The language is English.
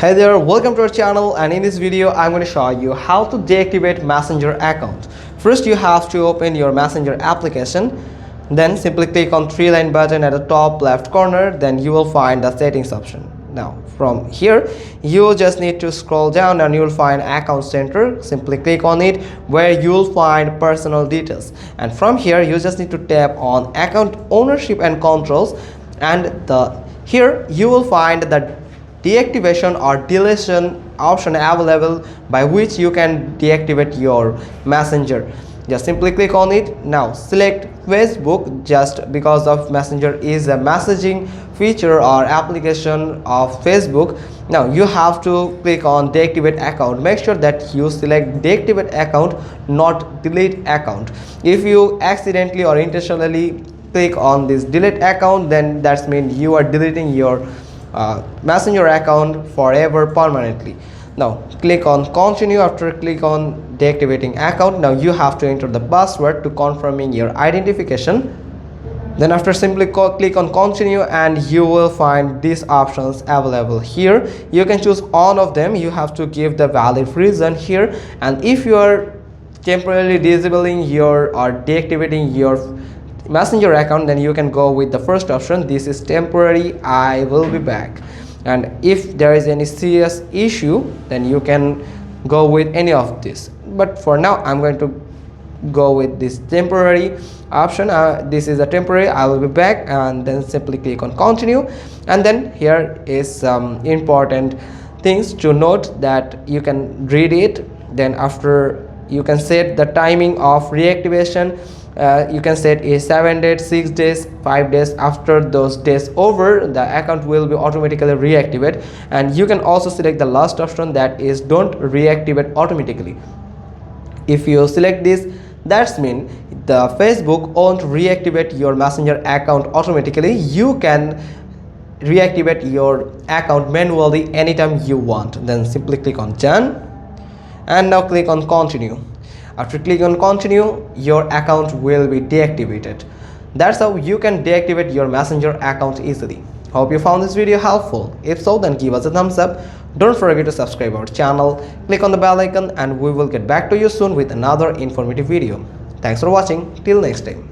Hey there, welcome to our channel, and in this video I'm going to show you how to deactivate Messenger account. First you have to open your Messenger application, then simply click on three-line button at the top left corner, then you will find the settings option. Now from here you just need to scroll down and you will find account center. Simply click on it where you will find personal details, and from here you just need to tap on account ownership and controls, and here you will find the deactivation or deletion option available by which you can deactivate your messenger. Just simply click on it. Now select Facebook, just because of Messenger is a messaging feature or application of Facebook. Now you have to click on deactivate account. Make sure that you select deactivate account, not delete account. If you accidentally or intentionally click on this delete account, then that means you are deleting your Messenger account forever permanently. Now click on continue. After click on deactivating account, now you have to enter the password to confirming your identification. Then after simply click on continue, and you will find these options available here. You can choose all of them. You have to give the valid reason here, and if you are temporarily disabling your or deactivating your Messenger account, then you can go with the first option. This is temporary, I will be back. And if there is any serious issue, then you can go with any of this, but for now I'm going to go with this temporary option. This is a temporary, I will be back, and then simply click on continue. And then here is some important things to note that you can read it. Then after you can set the timing of reactivation. You can set a 7 days, 6 days, 5 days. After those days over, the account will be automatically reactivated. And you can also select the last option, that is don't reactivate automatically. If you select this, that's mean the Facebook won't reactivate your Messenger account automatically. You can reactivate your account manually anytime you want. Then simply click on done, and now click on continue. After clicking on continue, your account will be deactivated. That's how you can deactivate your Messenger account easily. Hope you found this video helpful. If so, then give us a thumbs up. Don't forget to subscribe our channel, click on the bell icon, and we will get back to you soon with another informative video. Thanks for watching. Till next time.